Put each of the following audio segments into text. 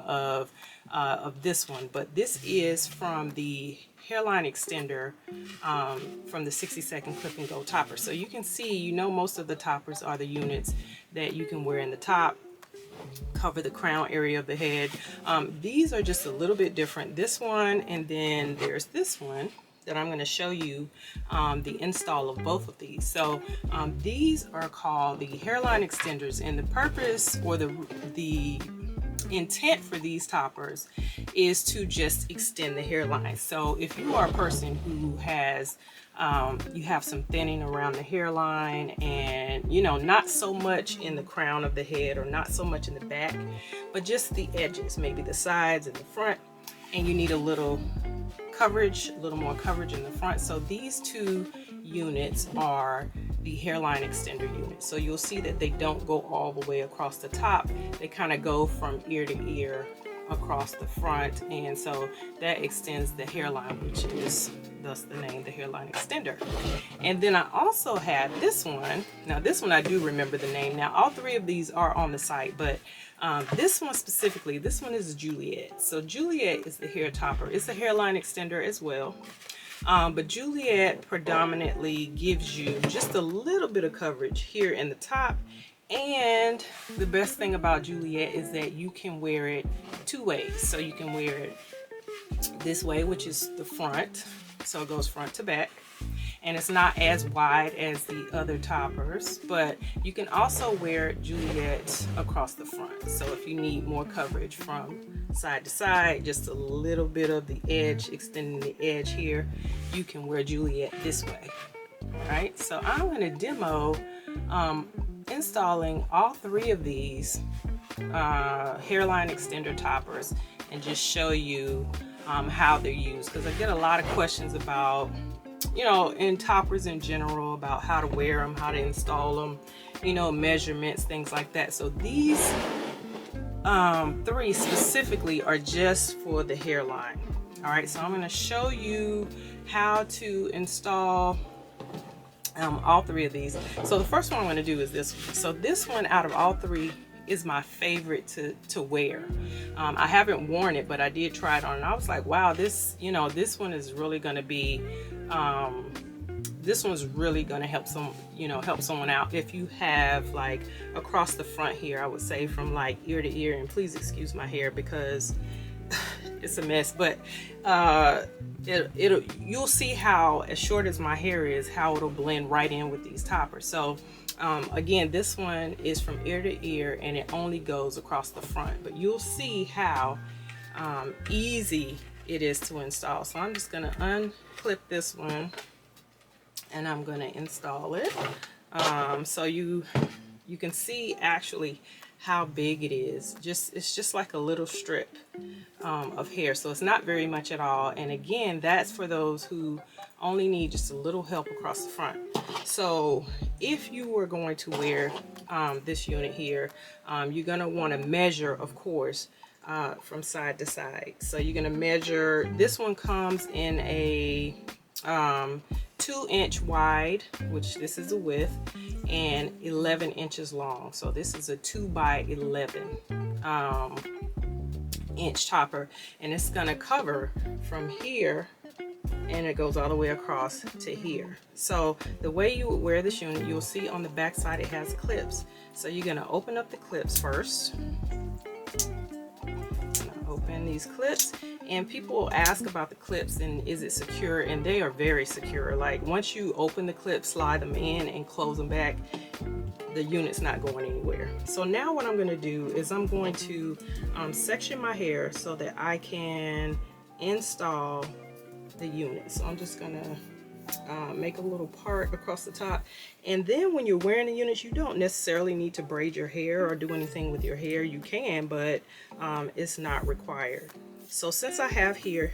of this one, but this is from the hairline extender from the 60-second clip and go topper. So you can see, you know, most of the toppers are the units that you can wear in the top, cover the crown area of the head. These are just a little bit different. This one, and then there's this one that I'm going to show you the install of both of these. So these are called the hairline extenders, and the purpose or the intent for these toppers is to just extend the hairline. So if you are a person who has you have some thinning around the hairline, and you know, not so much in the crown of the head or not so much in the back, but just the edges, maybe the sides and the front, and you need a little coverage, a little more coverage in the front. So these two units are the hairline extender units. So you'll see that they don't go all the way across the top. They kind of go from ear to ear across the front, and so that extends the hairline, which is thus the name, the hairline extender. And then I also have this one. Now this one I do remember the name. Now all three of these are on the site, but this one specifically, this one is Juliet. So Juliet is the hair topper. It's a hairline extender as well. But Juliet predominantly gives you just a little bit of coverage here in the top. And the best thing about Juliet is that you can wear it two ways. So you can wear it this way, which is the front. So it goes front to back. And it's not as wide as the other toppers, but you can also wear Juliet across the front. So if you need more coverage from side to side, just a little bit of the edge, extending the edge here, you can wear Juliet this way. All right, so I'm going to demo installing all three of these hairline extender toppers and just show you how they're used, because I get a lot of questions about, you know, in toppers in general, about how to wear them, how to install them, you know, measurements, things like that. So these three specifically are just for the hairline. All right, so I'm going to show you how to install all three of these. So the first one I'm going to do is this one. So this one out of all three is my favorite to wear. I haven't worn it, but I did try it on, and I was like, wow, this, you know, this one is really going to be this one's really going to help help someone out if you have like across the front here. I would say from like ear to ear, and please excuse my hair because it's a mess, but you'll see how, as short as my hair is, how it'll blend right in with these toppers. So again, this one is from ear to ear, and it only goes across the front, but you'll see how easy it is to install. So I'm just going to unclip this one, and I'm going to install it. So you can see actually how big it is. It's just like a little strip of hair, so it's not very much at all. And again, that's for those who only need just a little help across the front. So if you were going to wear this unit here, you're going to want to measure, of course, from side to side. So you're going to measure. This one comes in a 2-inch wide, which this is the width, and 11 inches long. So this is a 2 by 11 inch topper, and it's going to cover from here, and it goes all the way across to here. So the way you would wear this unit, you'll see on the back side it has clips. So you're going to open up the clips first. Open these clips, and people will ask about the clips and is it secure, and they are very secure. Like once you open the clips, slide them in and close them back, the unit's not going anywhere. So now what I'm going to do is I'm going to section my hair so that I can install the unit. So I'm just going to make a little part across the top, and then when you're wearing the units, you don't necessarily need to braid your hair or do anything with your hair. You can, but it's not required. So since I have hair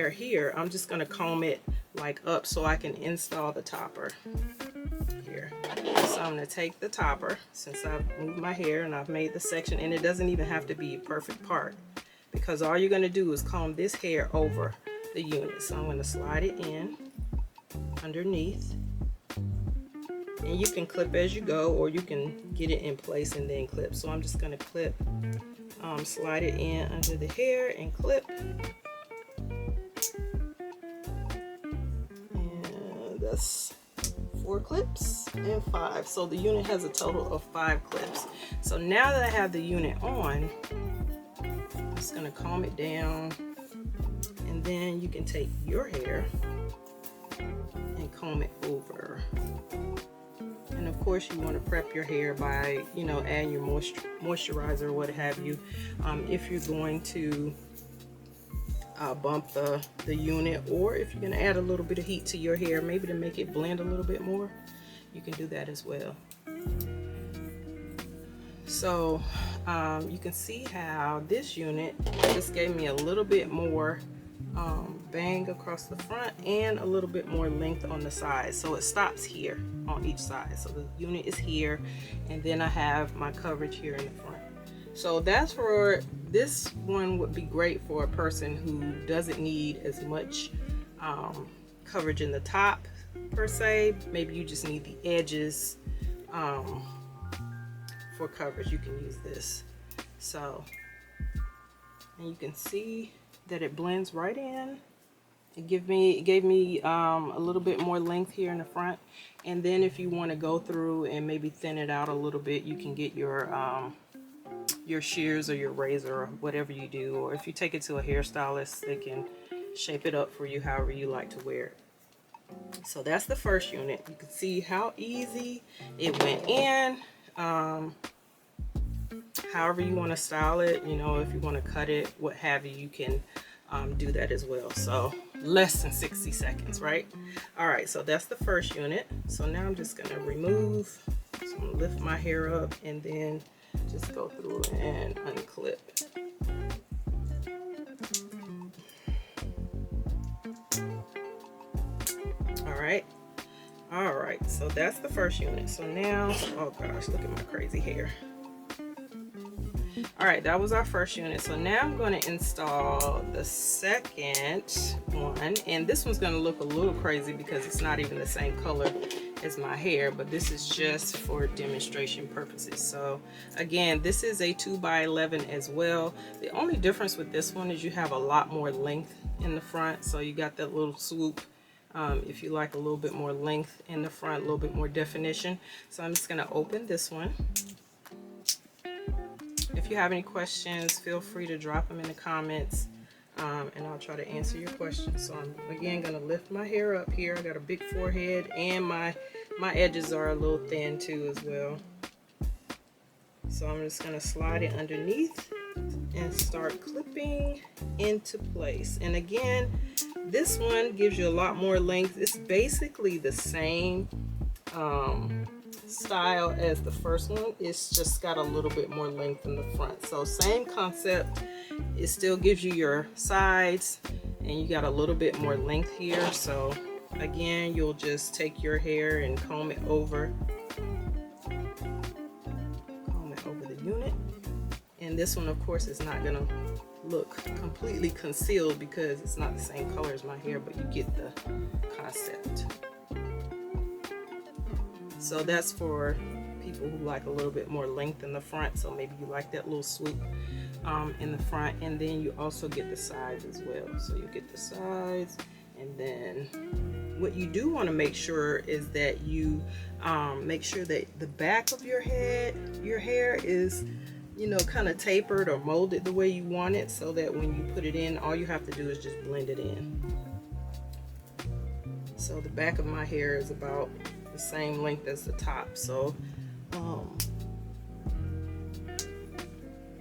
here, I'm just going to comb it like up so I can install the topper here. So I'm going to take the topper, since I've moved my hair and I've made the section, and it doesn't even have to be a perfect part, because all you're going to do is comb this hair over the unit. So I'm going to slide it in underneath, and you can clip as you go, or you can get it in place and then clip. So I'm just going to clip slide it in under the hair and clip. And that's 4 clips and 5. So the unit has a total of 5 clips. So now that I have the unit on, I'm just gonna comb it down, and then you can take your hair and comb it over. And of course you want to prep your hair by, you know, adding your moisturizer or what have you. If you're going to bump the unit, or if you're going to add a little bit of heat to your hair, maybe to make it blend a little bit more, you can do that as well. So you can see how this unit just gave me a little bit more bang across the front and a little bit more length on the sides. So it stops here on each side. So the unit is here, and then I have my coverage here in the front. So that's for this one. Would be great for a person who doesn't need as much coverage in the top per se. Maybe you just need the edges for coverage. You can use this. So, and you can see that it blends right in. It gave me a little bit more length here in the front. And then if you want to go through and maybe thin it out a little bit, you can get your shears or your razor or whatever you do. Or if you take it to a hairstylist, they can shape it up for you however you like to wear it. So that's the first unit. You can see how easy it went in. However you want to style it, you know, if you want to cut it, what have you, you can do that as well. So less than 60 seconds, right? All right, so that's the first unit. So now I'm just going to remove. So I'm going to lift my hair up and then just go through and unclip. All right, so that's the first unit. So now, oh gosh, look at my crazy hair. All right, that was our first unit. So now I'm going to install the second one, and this one's going to look a little crazy because it's not even the same color as my hair, but this is just for demonstration purposes. So again, this is a 2x11 as well. The only difference with this one is you have a lot more length in the front, so you got that little swoop. If you like a little bit more length in the front, a little bit more definition. So I'm just going to open this one. If you have any questions, feel free to drop them in the comments, and I'll try to answer your questions. So I'm again going to lift my hair up here. I got a big forehead, and my edges are a little thin too as well. So I'm just going to slide it underneath and start clipping into place. And again, this one gives you a lot more length. It's basically the same style as the first one. It's just got a little bit more length in the front. So same concept. It still gives you your sides, and you got a little bit more length here. So again, you'll just take your hair and comb it over the unit. And this one, of course, is not gonna look completely concealed because it's not the same color as my hair, but you get the concept. So that's for people who like a little bit more length in the front. So maybe you like that little swoop in the front, and then you also get the sides as well. So you get the sides, and then what you do want to make sure is that you make sure that the back of your hair is, you know, kind of tapered or molded the way you want it, so that when you put it in, all you have to do is just blend it in. So the back of my hair is about the same length as the top. So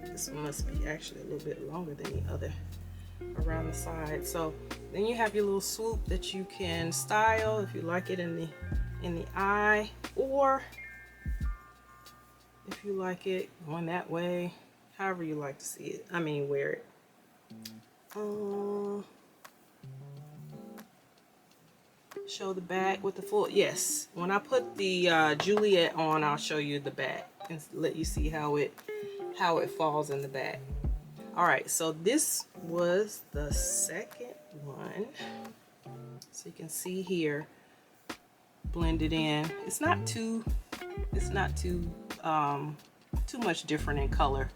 this one must be actually a little bit longer than the other around the side. So then you have your little swoop that you can style if you like it in the eye, or if you like it going that way, however you like to see it. I mean, wear it. Show the back with the full. Yes, when I put the Juliet on, I'll show you the back and let you see how it falls in the back. All right, so this was the second one. So you can see here, blended in. It's not too much different in color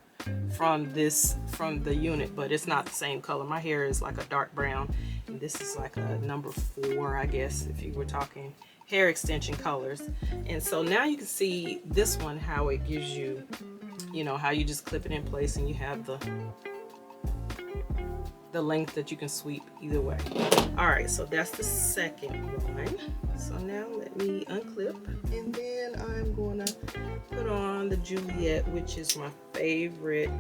from the unit, but it's not the same color. My hair is like a dark brown, and this is like a number 4, I guess, if you were talking hair extension colors. And so now you can see this one, how it gives you, you know, how you just clip it in place and you have the length that you can sweep either way. All right, so that's the second one. So now let me unclip, and then I'm gonna put on the Juliet, which is my favorite.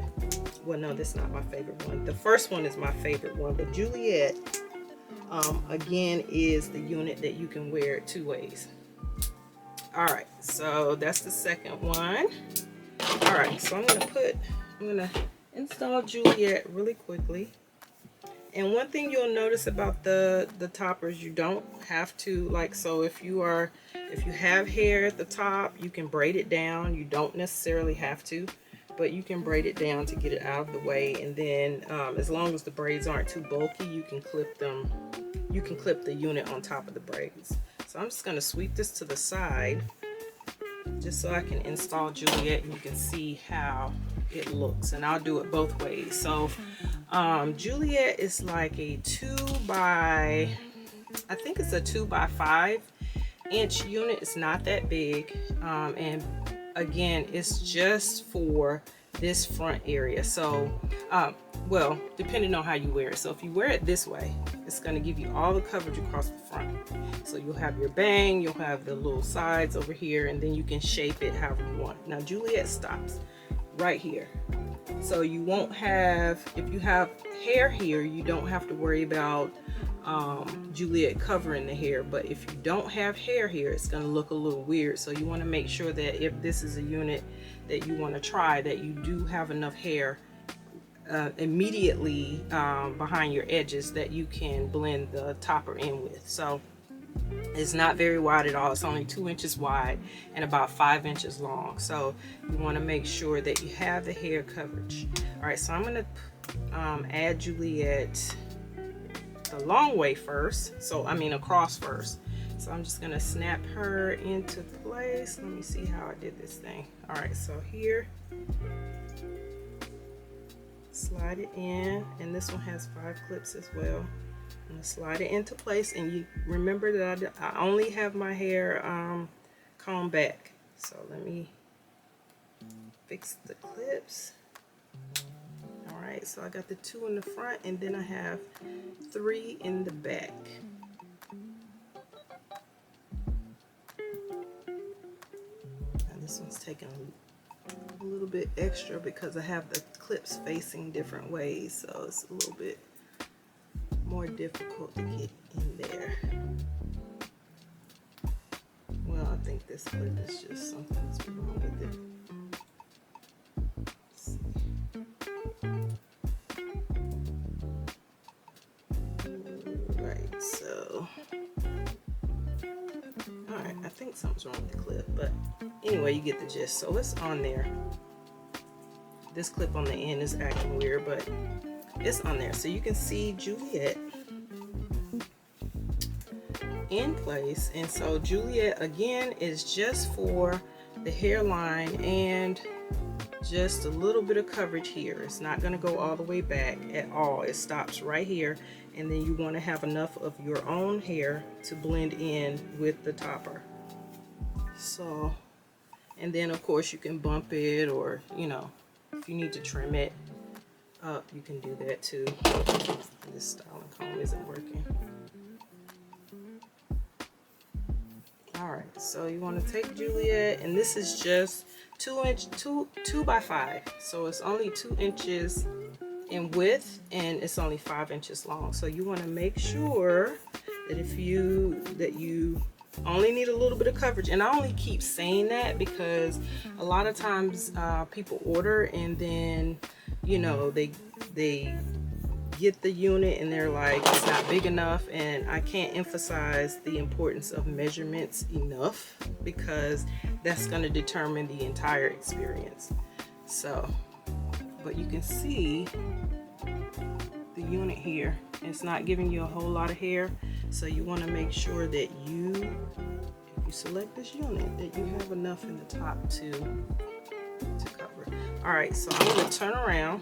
Well, no, that's not my favorite one. The first one is my favorite one, but Juliet, again, is the unit that you can wear it 2 ways. All right, so that's the second one. All right, so I'm gonna install Juliet really quickly. And one thing you'll notice about the toppers, you don't have to, like, so if you have hair at the top, you can braid it down. You don't necessarily have to, but you can braid it down to get it out of the way. And then as long as the braids aren't too bulky, you can clip them. You can clip the unit on top of the braids. So I'm just going to sweep this to the side just so I can install Juliet and you can see how it looks. And I'll do it both ways. So Juliet is like a 2 by, I think it's a 2 by 5 inch unit. It's not that big, and again, it's just for this front area. So well, depending on how you wear it. So if you wear it this way, it's going to give you all the coverage across the front. So you'll have your bang, you'll have the little sides over here, and then you can shape it however you want. Now Juliet stops right here. So you won't have, if you have hair here, you don't have to worry about Juliet covering the hair. But if you don't have hair here, it's going to look a little weird. So you want to make sure that if this is a unit that you want to try, that you do have enough hair immediately behind your edges that you can blend the topper in with. So it's not very wide at all. It's only 2 inches wide and about 5 inches long. So you want to make sure that you have the hair coverage. All right, so I'm going to add Juliet the long way first. So I mean across first. So I'm just going to snap her into place. Let me see how I did this thing. All right, so here, slide it in, and this one has 5 clips as well. I'm gonna slide it into place, and you remember that I only have my hair combed back. So let me fix the clips. All right, so I got the 2 in the front, and then I have 3 in the back. And this one's taking a little bit extra because I have the clips facing different ways, so it's a little bit more difficult to get in there. Well, I think this clip is just something's wrong with it. Let's see. Right, so alright, I think something's wrong with the clip, but anyway, you get the gist. So it's on there. This clip on the end is acting weird, but it's on there. So you can see Juliet in place. And so Juliet again is just for the hairline and just a little bit of coverage here. It's not going to go all the way back at all. It stops right here, and then you want to have enough of your own hair to blend in with the topper. So, and then of course you can bump it, or you know, if you need to trim it up, you can do that too. This styling comb isn't working. All right, so you want to take Juliet, and this is just 2 by 5, so it's only 2 inches in width, and it's only 5 inches long. So you want to make sure that you only need a little bit of coverage. And I only keep saying that because a lot of times people order, and then you know they get the unit and they're like, it's not big enough. And I can't emphasize the importance of measurements enough, because that's going to determine the entire experience. So, but you can see the unit here, it's not giving you a whole lot of hair. So you want to make sure that if you select this unit, that you have enough in the top to cover. All All right, so I'm gonna turn around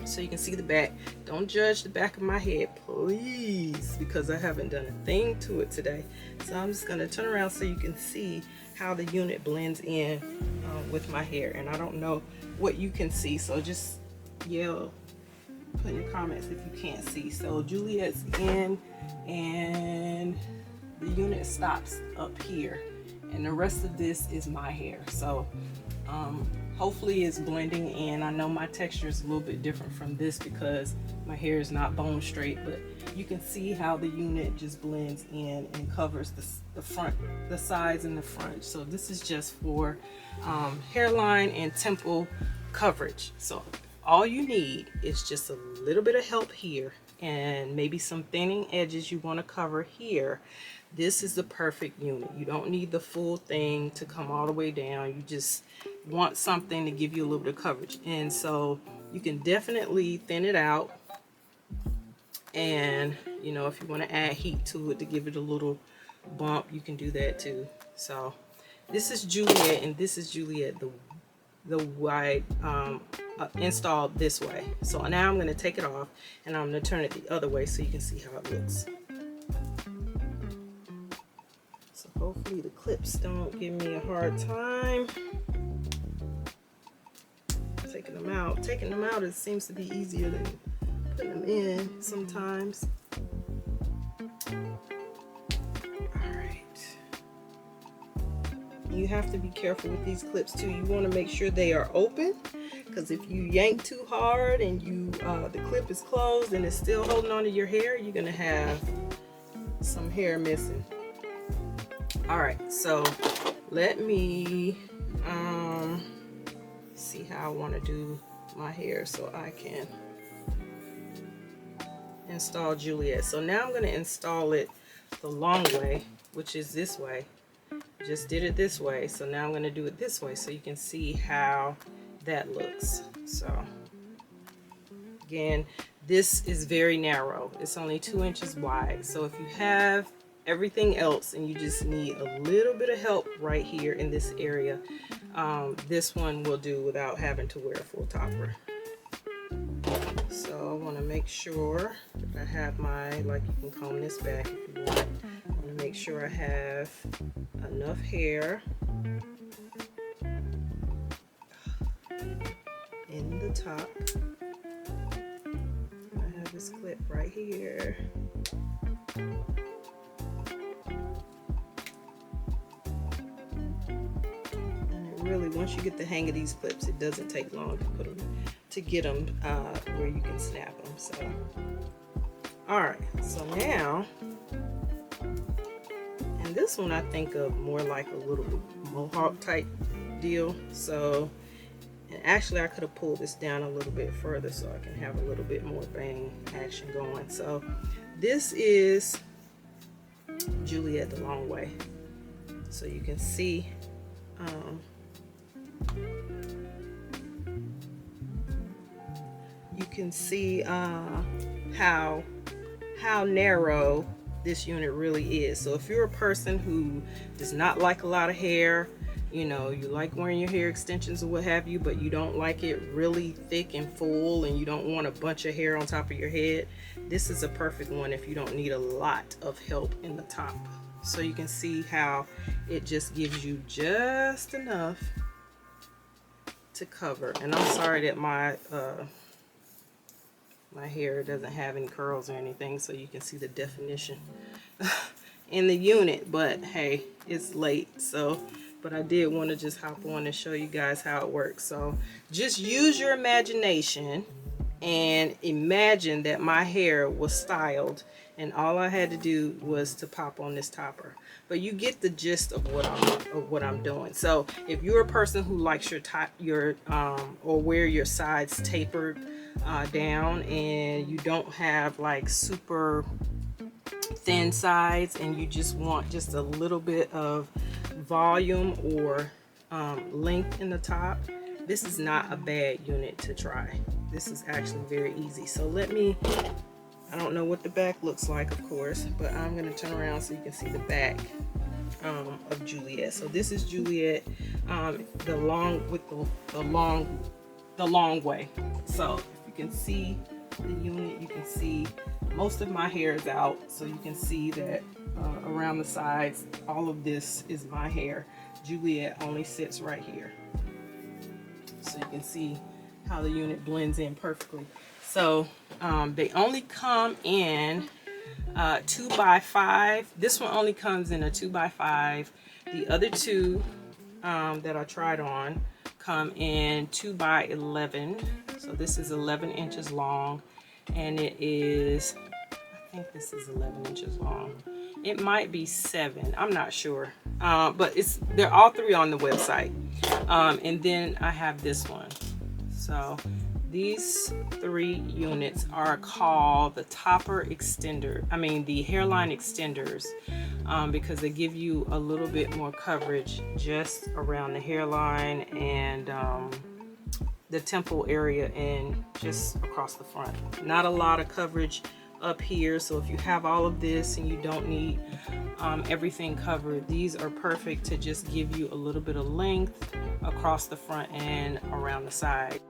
so you can see the back. Don't judge the back of my head, please, because I haven't done a thing to it today. So I'm just gonna turn around so you can see how the unit blends in with my hair. And I don't know what you can see, so just yell, put in the comments if you can't see. So Juliet's in, and the unit stops up here, and the rest of this is my hair. So hopefully it's blending in. I know my texture is a little bit different from this because my hair is not bone straight, but you can see how the unit just blends in and covers the front, the sides and the front. So this is just for hairline and temple coverage. So all you need is just a little bit of help here and maybe some thinning edges you want to cover here. This is the perfect unit. You don't need the full thing to come all the way down. You just want something to give you a little bit of coverage. And so you can definitely thin it out. And you know, if you want to add heat to it to give it a little bump, you can do that too. So this is Juliet, and this is Juliet, the wide installed this way. So now I'm going to take it off and I'm going to turn it the other way so you can see how it looks. So hopefully the clips don't give me a hard time taking them out. Taking them out, it seems to be easier than putting them in sometimes. You have to be careful with these clips too. You want to make sure they are open, because if you yank too hard and you the clip is closed and it's still holding on to your hair, you're gonna have some hair missing. All right, so let me see how I want to do my hair so I can install Juliet. So now I'm going to install it the long way, which is this way. Just did it this way, so now I'm going to do it this way so you can see how that looks. So again, this is very narrow. It's only 2 inches wide. So if you have everything else and you just need a little bit of help right here in this area, this one will do without having to wear a full topper. So I want to make sure that I have my, like, you can comb this back if you want. I want to make sure I have enough hair in the top. I have this clip right here. Really, once you get the hang of these clips, it doesn't take long to put them, to get them where you can snap them. So, all right. So now, and this one I think of more like a little mohawk type deal. So, and actually I could have pulled this down a little bit further so I can have a little bit more bang action going. So, this is Juliet the long way. So you can see. You can see how narrow this unit really is. So if you're a person who does not like a lot of hair, you know, you like wearing your hair extensions or what have you, but you don't like it really thick and full and you don't want a bunch of hair on top of your head, this is a perfect one if you don't need a lot of help in the top. So you can see how it just gives you just enough to cover. And I'm sorry that my my hair doesn't have any curls or anything, so you can see the definition in the unit. But hey, it's late, so but I did want to just hop on and show you guys how it works. So just use your imagination and imagine that my hair was styled and all I had to do was to pop on this topper. But you get the gist of what I'm doing. So if you're a person who likes your or wear your sides tapered down and you don't have like super thin sides and you just want just a little bit of volume or length in the top, this is not a bad unit to try. This is actually very easy. So I don't know what the back looks like, of course, but I'm going to turn around so you can see the back of Juliet. So this is Juliet, the long with the long way. So if you can see the unit, you can see most of my hair is out, so you can see that around the sides, all of this is my hair. Juliet only sits right here, so you can see how the unit blends in perfectly. So they only come in 2x5. This one only comes in a 2x5. The other two that I tried on come in 2x11. So this is 11 inches long, and it is, I think this is 11 inches long. It might be 7, I'm not sure, but they're all three on the website. And then I have this one. So these 3 units are called the topper extender, the hairline extenders, because they give you a little bit more coverage just around the hairline and the temple area and just across the front. Not a lot of coverage up here, so if you have all of this and you don't need everything covered, these are perfect to just give you a little bit of length across the front and around the side.